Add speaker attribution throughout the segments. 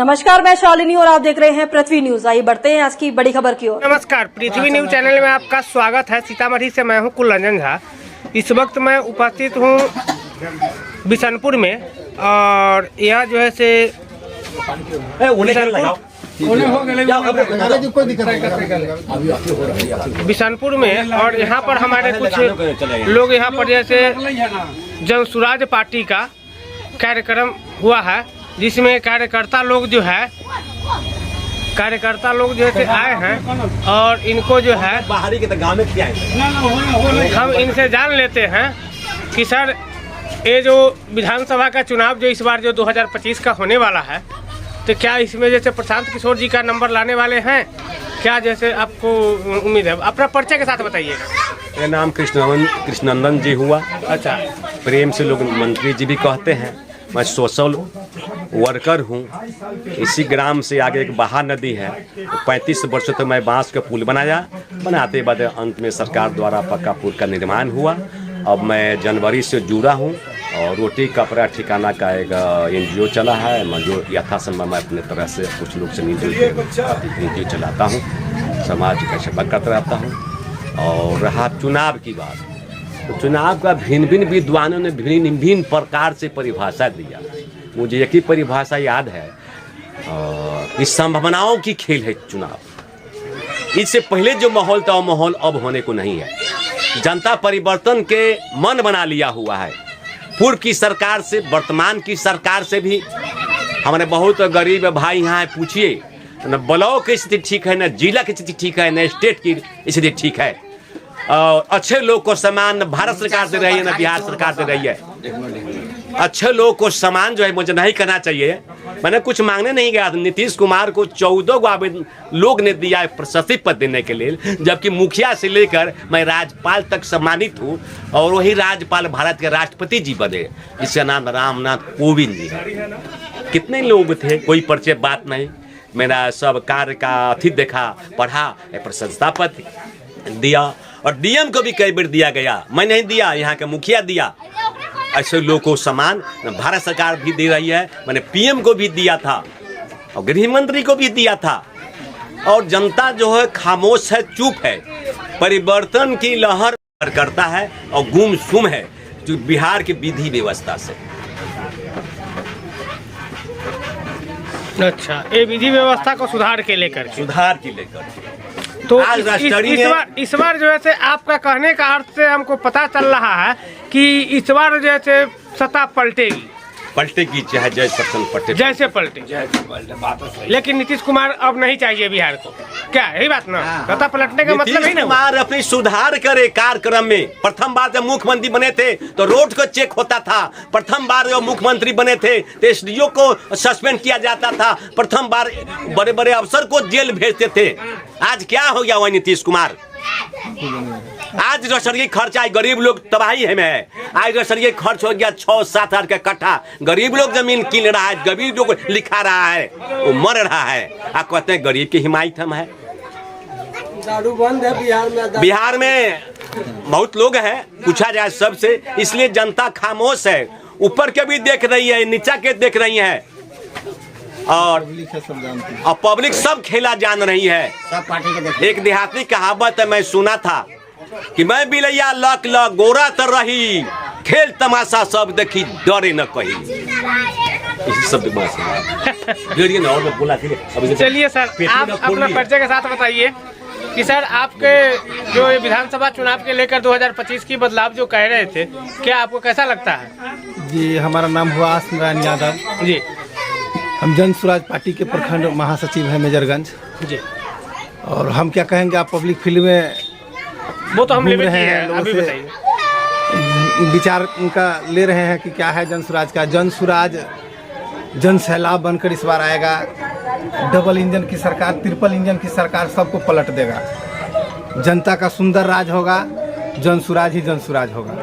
Speaker 1: नमस्कार, मैं शालिनी और आप देख रहे हैं पृथ्वी न्यूज। आइए बढ़ते हैं आज की बड़ी खबर की ओर।
Speaker 2: नमस्कार, पृथ्वी न्यूज चैनल में आपका स्वागत है। सीतामढ़ी से मैं हूं कुलरंजन झा। इस वक्त मैं उपस्थित हूं बिशनपुर में और यह जो है से बिशनपुर में, और यहाँ पर हमारे कुछ लोग यहाँ पर जैसे जनसुराज पार्टी का कार्यक्रम हुआ है, जिसमें कार्यकर्ता लोग जो है आए हैं और इनको जो है बाहरी के गाँव में किया है। हम इनसे जान लेते हैं कि सर, ये जो विधानसभा का चुनाव जो इस बार जो 2025 का होने वाला है, तो क्या इसमें जैसे प्रशांत किशोर जी का नंबर लाने वाले हैं क्या, जैसे आपको उम्मीद है? अपना परिचय के साथ बताइएगा।
Speaker 3: मेरा नाम कृष्णनंदन जी हुआ।
Speaker 2: अच्छा,
Speaker 3: प्रेम से लोग मंत्री जी भी कहते हैं। मैं सोशल वर्कर हूँ। इसी ग्राम से आगे एक बहा नदी है, 35 वर्षों तक मैं बांस का पुल बनाते बाद अंत में सरकार द्वारा पक्का पुल का निर्माण हुआ। अब मैं जनवरी से जुड़ा हूँ और रोटी कपड़ा ठिकाना का एक NGO चला है। मैं जो यथासंभव मैं अपने तरह से कुछ लोग से NGO चलाता हूँ, समाज का सेवा करता रहता हूँ। और रहा चुनाव की बात, तो चुनाव का भिन्न विद्वानों ने भिन्न प्रकार से परिभाषा दिया। मुझे एक ही परिभाषा याद है कि संभावनाओं की खेल है चुनाव। इससे पहले जो माहौल था वो माहौल अब होने को नहीं है। जनता परिवर्तन के मन बना लिया हुआ है। पूर्व की सरकार से, वर्तमान की सरकार से भी। हमारे बहुत गरीब भाई यहाँ है, पूछिए न ब्लॉक की स्थिति ठीक है, न जिला की स्थिति ठीक है, न स्टेट की स्थिति ठीक है। अच्छे लोग को सम्मान न भारत सरकार दे रही है, न बिहार सरकार दे रही है। अच्छे लोग को सम्मान जो है मुझे नहीं करना चाहिए। मैंने कुछ मांगने नहीं गया। नीतीश कुमार को 14 को आवेदन लोग ने दिया है प्रशस्ति पद देने के लिए, जबकि मुखिया से लेकर मैं राज्यपाल तक सम्मानित हूँ। और वही राज्यपाल भारत के राष्ट्रपति जी बने, जिसका नाम रामनाथ कोविंद जी। कितने लोग थे, कोई परिचय बात नहीं। मेरा सब कार्य का अतिथि देखा, पढ़ा, प्रशंसा पत्र दिया। और DM को भी कई बार दिया गया, मैं नहीं दिया, यहाँ के मुखिया दिया। ऐसे लोगों को सम्मान भारत सरकार भी दे रही है। मैंने PM को भी दिया था और गृह मंत्री को भी दिया था। और जनता जो है खामोश है, चुप है। परिवर्तन की लहर करता है और गुमसुम है जो बिहार की विधि व्यवस्था से।
Speaker 2: अच्छा, ये विधि व्यवस्था को सुधार के लेकर तो इस बार जो है से आपका कहने का अर्थ से हमको पता चल रहा है कि इस बार जैसे सत्ता पलटेगी, चाहे जैसे पलटे। लेकिन नीतीश कुमार अब नहीं चाहिए बिहार को, क्या यही बात ना? सत्ता पलटने का मतलब ही ना।
Speaker 3: कुमार अपनी सुधार करे कार्यक्रम में। प्रथम बार जब मुख्यमंत्री बने थे तो रोड को चेक होता था। प्रथम बार जब मुख्यमंत्री बने थे तो SDO को सस्पेंड किया जाता था। प्रथम बार बड़े बड़े अफसर को जेल भेजते थे। आज क्या हो गया वही नीतीश कुमार? आज रसरिये खर्च आए, गरीब लोग तबाही है में। आज रसरिये खर्च हो गया 6-7 हज़ार का कट्ठा। गरीब लोग जमीन किन रहा है, गरीब लोग लिखा रहा है, वो मर रहा है। आप कहते हैं गरीब की हिमायत हम है।
Speaker 4: दारू बंद है
Speaker 3: बिहार में बहुत लोग हैं, पूछा जाए सबसे, इसलिए जनता खामोश है। ऊपर के भी देख रही है, नीचा के देख रही है, और पब्लिक सब खेला जान रही है। एक देहाती कहावत है, मैं सुना था कि मैं बिलैया लक गोरा तर रही, खेल तमाशा सब देखी, डरे न कही।
Speaker 2: चलिए सर, आप अपना परिचय के साथ बताइए कि सर, आपके जो विधानसभा चुनाव के लेकर 2025 की बदलाव जो कह रहे थे, क्या आपको कैसा लगता है?
Speaker 4: जी, हमारा नाम हुआ आसनारायण यादव
Speaker 2: जी।
Speaker 4: हम जनसुराज पार्टी के प्रखंड महासचिव हैं मेजरगंज जी। और हम क्या कहेंगे, आप पब्लिक फील्ड में
Speaker 2: वो तो हम ले
Speaker 4: रहे हैं,
Speaker 2: अभी बताइए।
Speaker 4: विचार उनका ले रहे हैं कि क्या है जनसुराज का। जनसुराज जन सैलाब बनकर इस बार आएगा। डबल इंजन की सरकार, ट्रिपल इंजन की सरकार सबको पलट देगा। जनता का सुंदर राज होगा, जनसुराज ही जनसुराज होगा।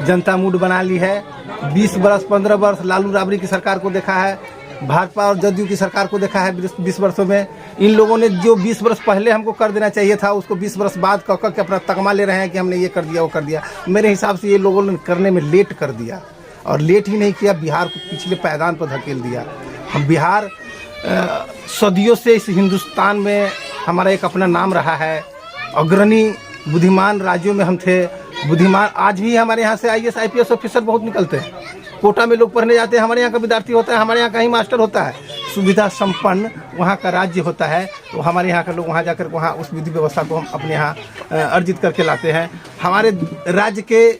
Speaker 4: जनता मूड बना ली है। 20 वर्ष 15 वर्ष लालू राबड़ी की सरकार को देखा है, भाजपा और जदयू की सरकार को देखा है 20 वर्षों में। इन लोगों ने जो 20 वर्ष पहले हमको कर देना चाहिए था, उसको 20 वर्ष बाद कह के अपना तगमा ले रहे हैं कि हमने ये कर दिया, वो कर दिया। मेरे हिसाब से ये लोगों ने करने में लेट कर दिया, और लेट ही नहीं किया, बिहार को पिछले पायदान पर धकेल दिया। हम बिहार सदियों से इस हिंदुस्तान में हमारा एक अपना नाम रहा है। अग्रणी बुद्धिमान राज्यों में हम थे। बुद्धिमान आज भी हमारे यहाँ से IAS IPS ऑफिसर बहुत निकलते हैं। कोटा में लोग पढ़ने जाते हैं, हमारे यहाँ का विद्यार्थी होता है, हमारे यहाँ का ही मास्टर होता है। सुविधा संपन्न वहाँ का राज्य होता है, तो हमारे यहाँ के लोग वहाँ जाकर वहाँ उस विधि व्यवस्था को हम अपने यहाँ अर्जित करके लाते हैं। हमारे राज्य के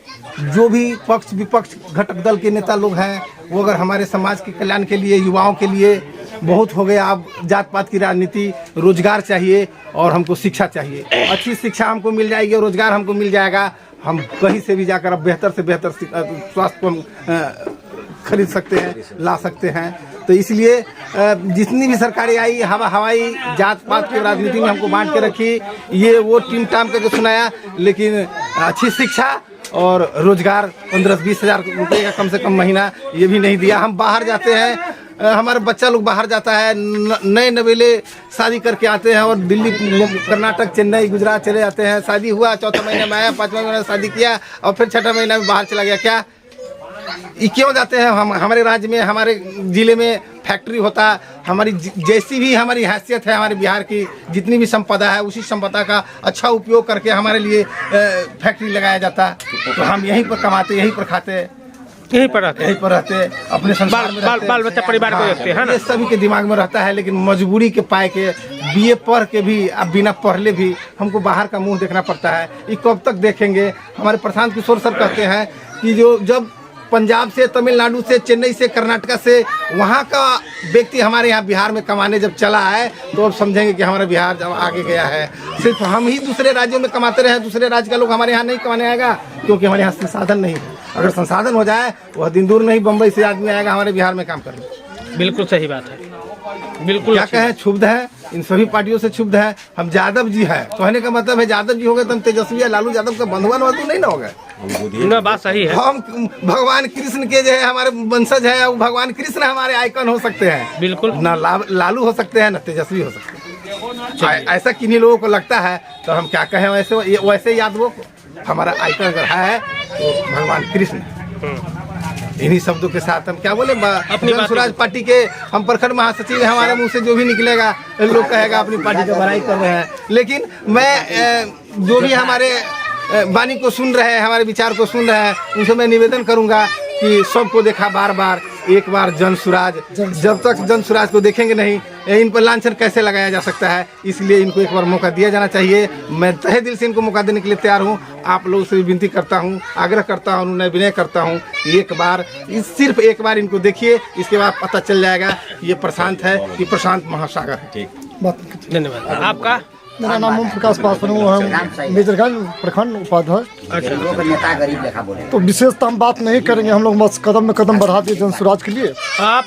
Speaker 4: जो भी पक्ष विपक्ष घटक दल के नेता लोग हैं, वो अगर हमारे समाज के कल्याण के लिए, युवाओं के लिए बहुत हो गया, अब जात पात की राजनीति, रोजगार चाहिए और हमको शिक्षा चाहिए। अच्छी शिक्षा हमको मिल जाएगी और रोजगार हमको मिल जाएगा, हम कहीं से भी जाकर अब बेहतर से बेहतर स्वास्थ्य को हम खरीद सकते हैं, ला सकते हैं। तो इसलिए जितनी भी सरकारें आई, हवाई जात पात की राजनीति में हमको बांट के रखी। ये वो टीम टाम करके सुनाया, लेकिन अच्छी शिक्षा और रोजगार 15-20 हज़ार रुपये का कम से कम महीना ये भी नहीं दिया। हम बाहर जाते हैं, हमारे बच्चा लोग बाहर जाता है, नए नवेले शादी करके आते हैं और दिल्ली, कर्नाटक, चेन्नई, गुजरात चले जाते हैं। शादी हुआ, चौथा महीने में आया, 5वां महीने में शादी किया और फिर 6ठा महीना में बाहर चला गया। क्या ये क्यों जाते हैं? हमारे राज्य में, हमारे ज़िले में फैक्ट्री होता, हमारी जैसी भी हमारी हैसियत है, हमारे बिहार की जितनी भी संपदा है, उसी संपदा का अच्छा उपयोग करके हमारे लिए फैक्ट्री लगाया जाता। तो हम यहीं पर कमाते, यहीं पर खाते,
Speaker 2: यहीं पर रहते,
Speaker 4: अपने संसार में रहते,
Speaker 2: बाल बच्चा परिवार को देखते हैं ना।
Speaker 4: ये सभी के दिमाग में रहता है, लेकिन मजबूरी के पाए के BA पढ़ के भी, अब बिना पढ़ले भी हमको बाहर का मुंह देखना पड़ता है। ये कब तक देखेंगे? हमारे प्रशांत किशोर सर कहते हैं कि जब पंजाब से, तमिलनाडु से, चेन्नई से, कर्नाटक से वहाँ का व्यक्ति हमारे यहाँ बिहार में कमाने जब चला है, तो अब समझेंगे कि हमारा बिहार जब आगे गया है। सिर्फ हम ही दूसरे राज्यों में कमाते रहे, दूसरे राज्य का लोग हमारे यहाँ नहीं कमाने आएगा, क्योंकि हमारे यहाँ संसाधन नहीं है। अगर संसाधन हो जाए, वह दिन दूर नहीं बम्बई से आदमी आएगा हमारे बिहार में काम करने।
Speaker 2: बिल्कुल सही बात है, बिल्कुल।
Speaker 4: क्या कहें, क्षुब्ध है, इन सभी पार्टियों से क्षुब्ध है। हम यादव जी है, कहने का मतलब है यादव जी हो गए तो हम तेजस्वी लालू यादव का बंधुआ तो नहीं ना हो गए।
Speaker 2: बात सही है।
Speaker 4: हम भगवान कृष्ण के जो है हमारे वंशज है, वो भगवान कृष्ण हमारे आइकन हो सकते हैं।
Speaker 2: बिल्कुल,
Speaker 4: ना लालू हो सकते हैं, ना तेजस्वी हो सकते हैं। ऐसा किन्हीं लोगों को लगता है, तो हम क्या कहें, वैसे यादवों को हमारा आइकन अगर है तो भगवान कृष्ण। इन्हीं शब्दों के साथ हम क्या बोले, जन स्वराज पार्टी के हम प्रखंड महासचिव, हमारे मुंह से जो भी निकलेगा लोग कहेगा अपनी पार्टी का भलाई कर रहे हैं। लेकिन मैं जो भी हमारे वाणी को सुन रहे हैं, हमारे विचार को सुन रहे हैं, उनसे मैं निवेदन करूंगा कि सबको देखा बार बार, एक बार जन स्वराज। जब तक जन स्वराज को देखेंगे नहीं, इन पर लांछन कैसे लगाया जा सकता है? इसलिए इनको एक बार मौका दिया जाना चाहिए। मैं तहे दिल से इनको मौका देने के लिए तैयार हूँ। आप लोगों से विनती करता हूँ, आग्रह करता हूँ, उन्हें विनय करता हूँ, एक बार, सिर्फ एक बार इनको देखिए, इसके बाद पता चल जाएगा ये प्रशांत है, ये प्रशांत महासागर है।
Speaker 2: धन्यवाद। आपका?
Speaker 5: मेरा नाम ओम प्रकाश पासवान, हम मेजरगंज प्रखंड उपाध्यक्ष। तो विशेषता हम बात नहीं करेंगे, हम लोग बस कदम में कदम बढ़ा दिए जन स्वराज के लिए।
Speaker 2: आप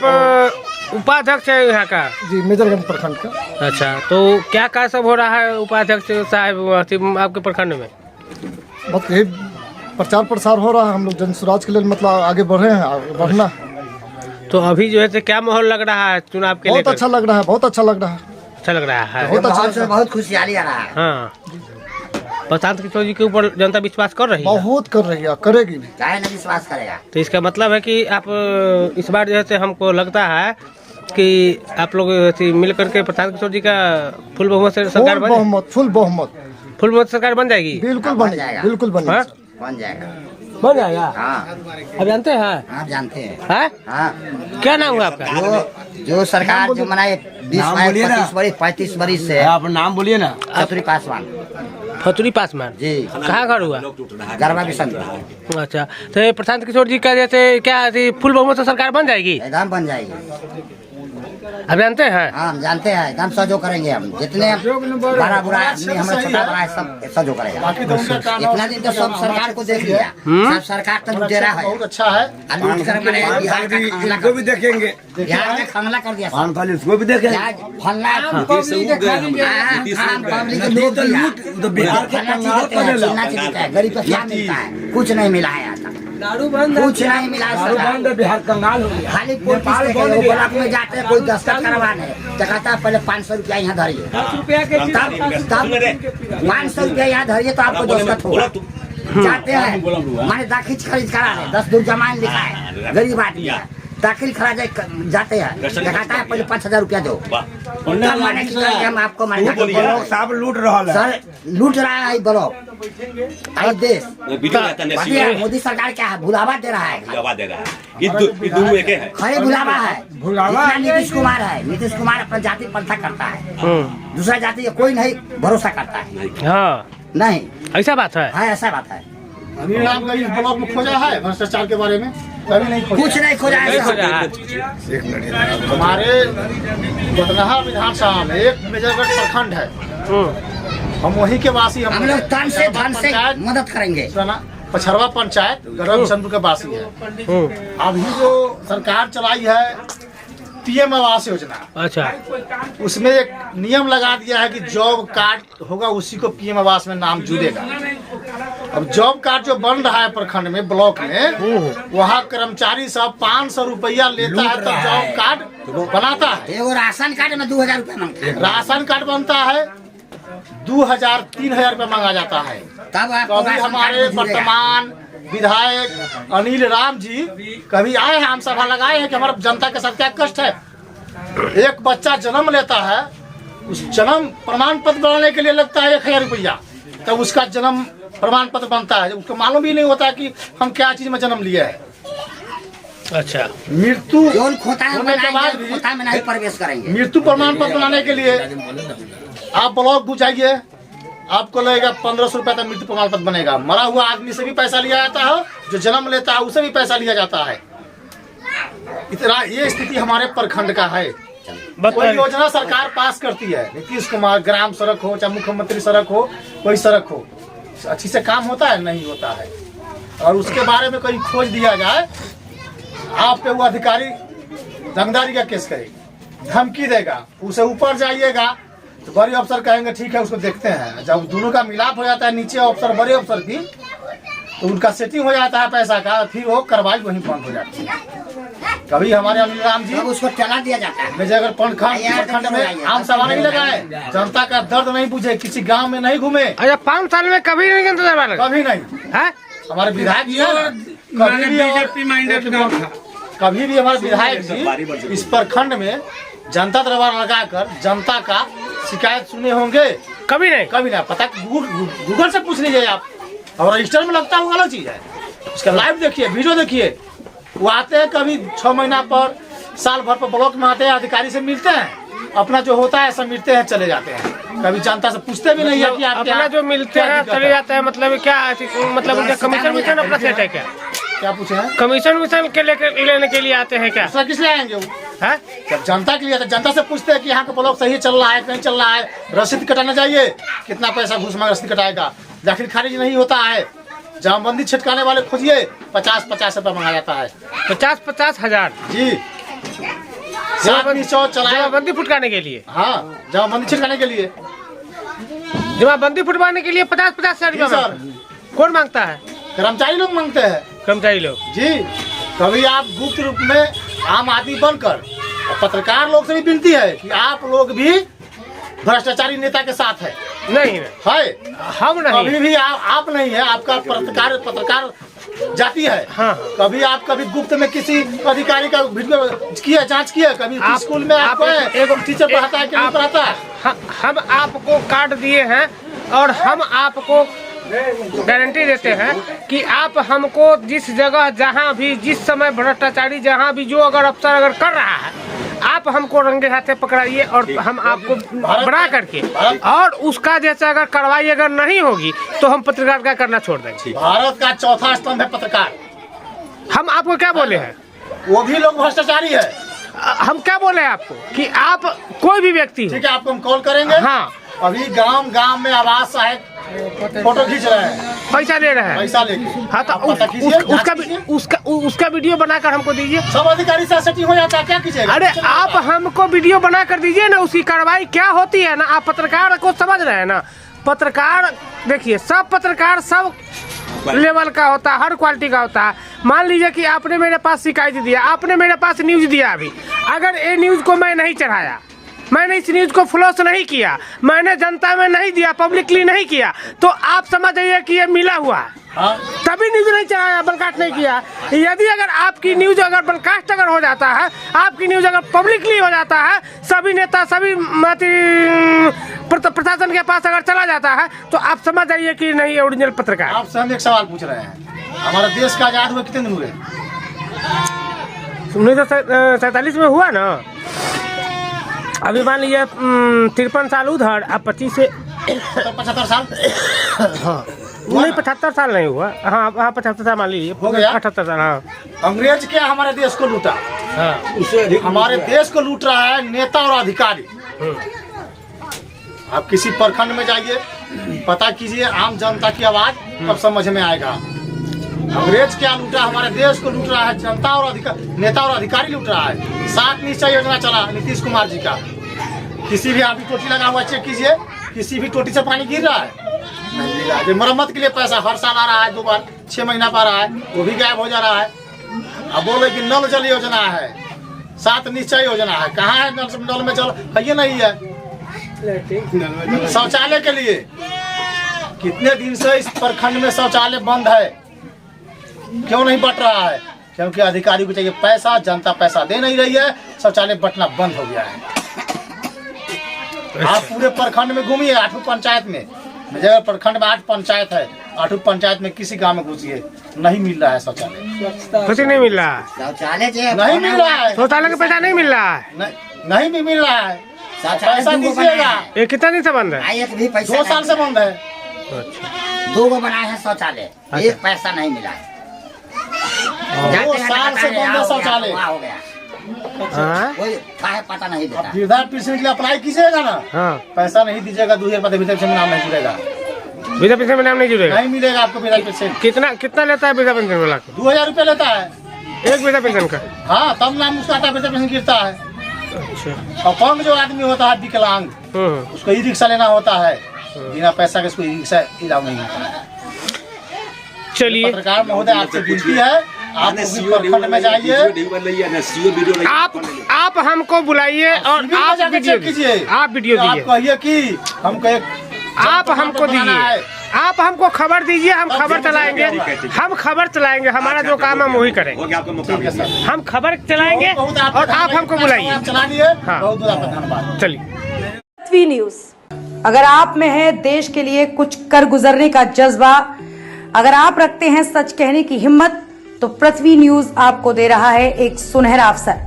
Speaker 2: उपाध्यक्ष है यहाँ का?
Speaker 5: जी, मेजरगंज प्रखंड का।
Speaker 2: अच्छा, तो क्या क्या सब हो रहा है उपाध्यक्ष साहब आपके प्रखंड में?
Speaker 5: बस यही प्रचार प्रसार हो रहा है, हम लोग जन स्वराज के लिए मतलब आगे बढ़ रहे हैं, आगे बढ़ना।
Speaker 2: तो अभी जो है क्या माहौल लग रहा है चुनाव के लिए?
Speaker 5: बहुत अच्छा लग रहा है, बहुत अच्छा लग रहा है,
Speaker 2: अच्छा लग रहा है,
Speaker 5: बहुत अच्छा,
Speaker 6: बहुत खुशहाली आ रहा है।
Speaker 2: हाँ, प्रशांत किशोर जी के ऊपर जनता विश्वास कर रही है?
Speaker 5: बहुत कर रही है, करेगी भी,
Speaker 6: चाहे नहीं विश्वास करेगा।
Speaker 2: तो इसका मतलब है कि आप इस बार जो है हमको लगता है कि आप लोग मिल करके प्रशांत किशोर जी का फुल बहुमत से सरकार
Speaker 5: फुल बहुमत
Speaker 2: सरकार बन जाएगी?
Speaker 5: बिल्कुल बनेगा, बिल्कुल बनेगा,
Speaker 6: बन जाएगा,
Speaker 2: बन जाएगा।
Speaker 6: हाँ,
Speaker 2: अब जानते हैं?
Speaker 6: आप जानते हैं।
Speaker 2: हाँ, क्या नाम हुआ आपका?
Speaker 6: जो सरकार जो बनाए 35 बरिस से,
Speaker 7: आप नाम बोलिए ना।
Speaker 6: फतुरी पासवान।
Speaker 2: फतुरी पासवान
Speaker 6: जी।
Speaker 2: कहाँ घर हुआ?
Speaker 6: गरबा बिशन।
Speaker 2: अच्छा, तो प्रशांत किशोर जी का जैसे क्या फुल बहुमत से सरकार बन जाएगी?
Speaker 6: एकदम बन जाएगी।
Speaker 2: अब जानते हैं?
Speaker 6: हाँ, हम जानते हैं, एकदम सहयोग करेंगे हम। जितने बड़ा बुरा आदमी, हमारा छोटा बड़ा है, सब सहयोग करेगा। इतना दिन तो सब सरकार को देख लिया, सब सरकार तो लुटेरा है, बहुत अच्छा है।
Speaker 7: इसको भी देखेंगे,
Speaker 6: बिहार में खंगला कर दिया,
Speaker 7: इसको भी देखेंगे।
Speaker 6: गरीब को क्या मिलता है? कुछ नहीं मिला है, कुछ नहीं मिला है।
Speaker 7: बिहार कंगाल हो गया।
Speaker 6: खाली ब्लॉक में जाते हैं, कोई दस्तखत करवाने तो कहता है पहले 500 रुपया यहाँ धरिए, तब 500 रुपया यहाँ धरिए तो आपको दस्तखत होगा। जाते हैं, माने दाखिल खरीद करा रहे, 10 दूर जमान लिखा है, गरीब आदमी है, दाखिल खराज जाते हैं, दिखाता है पहले 5,000 रुपया दो, तब माने कि हम आपको माने
Speaker 7: ब्लॉक साहब लूट रहा है
Speaker 6: सर, लूट रहा है ब्लॉक आई देश। मोदी सरकार क्या है, भुलावा दे रहा है, खड़े भुलावा है। जितना नीतीश कुमार है, नीतीश कुमार अपना जाति पंथा करता है, दूसरा जाति का कोई नहीं भरोसा करता है।
Speaker 2: हाँ
Speaker 6: नहीं
Speaker 2: ऐसा बात है।
Speaker 6: हाँ ऐसा बात है।
Speaker 4: अनिल राम का इस ब्लॉक में खोजा है भ्रष्टाचार के बारे में? कभी नहीं खोजा।
Speaker 6: कुछ नहीं खोजा है
Speaker 4: हमारे बदनाहा विधानसभा में एक मेजरगढ़ प्रखंड है, हम वहीं के वासी।
Speaker 6: हम लोग तन से धन से मदद करेंगे।
Speaker 4: पछरवा पंचायत गरम चंद्र के वासी है। अभी जो सरकार चलाई है पीएम आवास योजना,
Speaker 2: अच्छा,
Speaker 4: उसमें एक नियम लगा दिया है कि जॉब कार्ड होगा उसी को पीएम आवास में नाम जुड़ेगा। अब जॉब कार्ड जो बन रहा है प्रखंड में, ब्लॉक में, वहाँ कर्मचारी सब 500 रुपया लेता है तब जॉब कार्ड बनाता है।
Speaker 6: वो राशन कार्ड में 2,000 रुपया मांगता है।
Speaker 4: राशन कार्ड बनता है 2,000-3,000 रुपया मांगा जाता है।
Speaker 6: तब
Speaker 4: कभी हमारे वर्तमान विधायक अनिल राम जी कभी आए हैं, हम सभा लगाए हैं कि हमारा जनता के साथ क्या कष्ट है। एक बच्चा जन्म लेता है, उस जन्म प्रमाण पत्र बनाने के लिए लगता है 1,000 रुपया, तब उसका जन्म प्रमाण पत्र बनता है। उसको मालूम ही नहीं होता कि हम क्या चीज में जन्म लिए है।
Speaker 2: अच्छा,
Speaker 4: मृत्यु
Speaker 6: खोता
Speaker 4: होने के बाद भी
Speaker 6: खोता में नहीं प्रवेश करेंगे।
Speaker 4: मृत्यु प्रमाण पत्र बनाने के लिए आप ब्लॉक बुझाइए, आपको लगेगा 1,500 रुपया तक मृत्यु प्रमाण पत्र बनेगा। मरा हुआ आदमी से भी पैसा लिया जाता है, जो जन्म लेता है उसे भी पैसा लिया जाता है। इतना ये स्थिति हमारे प्रखंड का है। कोई योजना सरकार पास करती है, नीतीश कुमार, ग्राम सड़क हो चाहे मुख्यमंत्री सड़क हो, कोई सड़क हो, अच्छी से काम होता है? नहीं होता है। और उसके बारे में कोई खोज दिया जाए, आप पे वो अधिकारी रंगदारी का केस करेगा, धमकी देगा, उसे ऊपर जाइएगा तो बड़े अफसर कहेंगे ठीक है उसको देखते हैं। जब दोनों का मिलाप हो जाता है, नीचे अफसर बड़े अफसर की, तो उनका सेटिंग हो जाता है पैसा का, फिर वो कार्रवाई वहीं बंद हो जाती है। कभी हमारे अनिल राम जी
Speaker 6: उसको चला दिया जाता है।
Speaker 4: मेजरगढ़ प्रखंड में आम सभा नहीं लगाए, जनता का दर्द नहीं बुझे, किसी गांव में नहीं घूमे।
Speaker 2: अच्छा, 5 साल में कभी नहीं जनता दरबार लगा?
Speaker 4: कभी नहीं
Speaker 2: है?
Speaker 4: हमारे विधायक जी कभी भी हमारे विधायक जी इस प्रखंड में जनता दरबार लगाकर जनता का शिकायत सुने होंगे?
Speaker 2: कभी नहीं।
Speaker 4: कभी नहीं। पता गूगल से पूछ लीजिए आप, और रजिस्टर में लगता है वो अलग चीज है। उसका लाइव देखिए, वीडियो देखिए। वो आते हैं कभी 6 महीना पर, साल भर पर ब्लॉक में आते हैं, अधिकारी से मिलते हैं, अपना जो होता है सब मिलते हैं, चले जाते हैं। कभी जनता से पूछते भी नहीं है कि आप
Speaker 2: अपना जो मिलते हैं चले जाते हैं। मतलब क्या, मतलब उनका कमीशन अपना सेट है क्या?
Speaker 4: क्या पूछे हैं?
Speaker 2: कमीशन के लेने के लिए आते हैं क्या?
Speaker 4: किस लिए आएंगे वो?
Speaker 2: है?
Speaker 4: जब जनता के लिए तो जनता से पूछते हैं कि यहाँ का ब्लॉक सही चल रहा है नहीं चल रहा है, रसीद कटाना चाहिए, कितना पैसा घूस मांग रसीद कटाएगा, दाखिल खारिज नहीं होता है, जमाबंदी छिटकाने वाले खोजिए 50-50 रुपया मांगा जाता है।
Speaker 2: 50-50 हजार
Speaker 4: जी,
Speaker 2: जमाबंदी फुटकाने के लिए।
Speaker 4: हाँ, जमाबंदी छिटकाने के लिए,
Speaker 2: जमाबंदी फुटवाने के लिए 50-50 हजार
Speaker 4: सर।
Speaker 2: कौन मांगता है?
Speaker 4: कर्मचारी लोग मांगते हैं।
Speaker 2: कर्मचारी लोग
Speaker 4: जी, कभी आप गुप्त रूप में आम आदमी बनकर, पत्रकार लोग से भी विनती है कि आप लोग भी भ्रष्टाचारी नेता के साथ है।
Speaker 2: नहीं
Speaker 4: है,
Speaker 2: हम नहीं।
Speaker 4: कभी भी आप नहीं है, आपका पत्रकार जाती है।
Speaker 2: हाँ।
Speaker 4: कभी गुप्त में किसी अधिकारी का किया जांच किया? कभी स्कूल में आपको एक टीचर पढ़ाता है कि नहीं पढ़ाता है?
Speaker 2: हम आपको कार्ड दिए हैं और हम आपको गारंटी देते हैं कि आप हमको जिस जगह जहां भी जिस समय भ्रष्टाचारी जहां भी जो अगर अफसर अगर कर रहा है, आप हमको रंगे हाथे पकड़ाइए और हम आपको बड़ा करके, और उसका जैसे अगर कार्रवाई अगर नहीं होगी तो हम पत्रकार का करना छोड़ देंगे।
Speaker 4: भारत का चौथा स्तंभ है पत्रकार।
Speaker 2: हम आपको क्या बोले हैं?
Speaker 4: वो भी लोग भ्रष्टाचारी है।
Speaker 2: हम क्या बोले हैं आपको कि आप कोई भी व्यक्ति,
Speaker 4: ठीक है, आपको हम कॉल करेंगे।
Speaker 2: हाँ,
Speaker 4: अभी गांव में आवास सहायक फोटो खींच रहे हैं,
Speaker 2: पैसा ले रहे हैं,
Speaker 4: पैसा लेके।
Speaker 2: हाँ, तो उसका वीडियो बनाकर हमको दीजिए।
Speaker 4: सब अधिकारी से सेटिंग हो जाता है, क्या कीजिएगा?
Speaker 2: अरे आप हमको वीडियो बना कर दीजिए ना, उसकी कार्रवाई क्या होती है ना। आप पत्रकार को समझ रहे हैं ना? पत्रकार देखिए, सब पत्रकार सब लेवल का होता है, हर क्वालिटी का होता है। मान लीजिए कि आपने मेरे पास शिकायत दिया, आपने मेरे पास न्यूज दिया, अभी अगर ये न्यूज को मैं नहीं चढ़ाया, मैंने इस न्यूज को फ्लैश नहीं किया, मैंने जनता में नहीं दिया, पब्लिकली नहीं किया, तो आप समझ जाइए कि ये मिला हुआ है। तभी न्यूज नहीं चलाया, ब्रॉडकास्ट नहीं किया। यदि अगर आपकी न्यूज अगर ब्रॉडकास्ट अगर हो जाता है, आपकी न्यूज अगर पब्लिकली हो जाता है, सभी नेता सभी प्रशासन के पास अगर चला जाता है, तो आप समझ जाइए कि नहीं ओरिजिनल पत्रकार।
Speaker 4: आपसे हम एक सवाल पूछ रहे हैं, हमारा देश का आजाद हुए कितने दिन हुए?
Speaker 2: 1947 में हुआ ना। अभी मान लीजिए 53 साल उधर, अब 25 से
Speaker 4: 75 साल।
Speaker 2: हाँ नहीं, 75 साल नहीं हुआ। हाँ 75 साल मान लीजिए,
Speaker 4: हो गया
Speaker 2: 78 साल। हाँ
Speaker 4: अंग्रेज क्या हमारे देश को लूटा? हमारे देश को लूट रहा है नेता और अधिकारी। आप किसी प्रखंड में जाइए, पता कीजिए आम जनता की आवाज, तब समझ में आएगा। अंग्रेज क्या लूटा? हमारे देश को लूट रहा है जनता और नेता और अधिकारी लूट रहा है। 7 निश्चय योजना चला नीतीश कुमार जी का। किसी भी आप टोटी लगा हुआ चेक कीजिए, किसी भी टोटी से पानी गिर रहा है? नहीं गिर रहा है। मरम्मत के लिए पैसा हर साल आ रहा है, 2 बार 6 महीना पर आ रहा है, वो भी गायब हो जा रहा है। अब बोले कि नल जल योजना है, 7 निश्चय योजना है, कहाँ है नल में जल? है नहीं है। शौचालय के लिए कितने दिन से इस प्रखंड में शौचालय बंद है? क्यों नहीं बट रहा है? क्योंकि अधिकारी को चाहिए पैसा, जनता पैसा दे नहीं रही है, शौचालय बटना बंद हो गया है। आप पूरे प्रखंड में घूमिए, 8 पंचायत में, जगह प्रखंड में 8 पंचायत है, 8 पंचायत में किसी गांव में घुसिए, नहीं मिल रहा है शौचालय।
Speaker 2: कुछ नहीं मिल रहा है,
Speaker 6: शौचालय
Speaker 4: नहीं मिल रहा है,
Speaker 2: शौचालय का पैसा नहीं मिल रहा है,
Speaker 4: नहीं भी मिल रहा है। पैसा दीजिएगा।
Speaker 2: ये कितना दिन से बंद है?
Speaker 6: एक भी पैसा
Speaker 4: 2 साल से बंद है।
Speaker 6: 2 गो बनाए हैं शौचालय, एक पैसा नहीं मिला है।
Speaker 4: 2 साल से बंद है शौचालय।
Speaker 6: हो गया, कोई काहे पता नहीं देता।
Speaker 4: वृद्धा पेंशन के लिए अप्लाई कीजिएगा ना,
Speaker 2: हाँ
Speaker 4: पैसा नहीं दीजिएगा, 2000 रुपये वृद्धा पेंशन में नाम नहीं जुड़ेगा।
Speaker 2: वृद्धा पेंशन में नाम नहीं जुड़ेगा?
Speaker 4: नहीं मिलेगा आपको वृद्धा पेंशन।
Speaker 2: कितना लेता है वृद्धा पेंशन वाला?
Speaker 4: 2000 रुपये लेता है
Speaker 2: एक वृद्धा पेंशन का।
Speaker 4: हाँ, तब नाम उसका वृद्धा पेंशन गिरता है।
Speaker 2: अच्छा।
Speaker 4: अपंग जो आदमी होता है विकलांग, उसको ई रिक्शा लेना होता है, बिना पैसा के उसको ई रिक्शा इलाव नहीं होता है।
Speaker 2: चलिए
Speaker 4: पत्रकार महोदय, आपसे विनती है, आप प्रखंड में जाइए,
Speaker 2: आप हमको बुलाइए और आप वीडियो कीजिए, आप वीडियो
Speaker 4: आप
Speaker 2: दीजिए,
Speaker 4: कहिए कि हमको
Speaker 2: आप हमको दीजिए, आप हमको खबर दीजिए, हम खबर चलाएंगे, हम खबर चलाएंगे, हमारा जो काम हम वही करेंगे। हम खबर चलाएंगे और आप हमको बुलाइए।
Speaker 4: चला लिए।
Speaker 2: हाँ।
Speaker 4: बहुत बहुत आपका धन्यवाद।
Speaker 2: चलिए।
Speaker 1: पृथ्वी न्यूज, अगर आप में है देश के लिए कुछ कर गुजरने का जज्बा, अगर आप रखते हैं सच कहने की हिम्मत, तो पृथ्वी न्यूज आपको दे रहा है एक सुनहरा अवसर,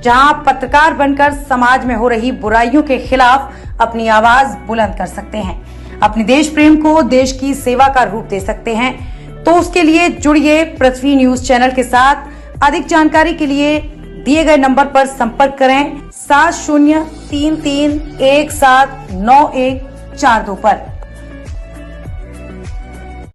Speaker 1: जहां आप पत्रकार बनकर समाज में हो रही बुराइयों के खिलाफ अपनी आवाज बुलंद कर सकते हैं, अपने देश प्रेम को देश की सेवा का रूप दे सकते हैं। तो उसके लिए जुड़िए पृथ्वी न्यूज चैनल के साथ। अधिक जानकारी के लिए दिए गए नंबर पर संपर्क करें 7033179142 पर।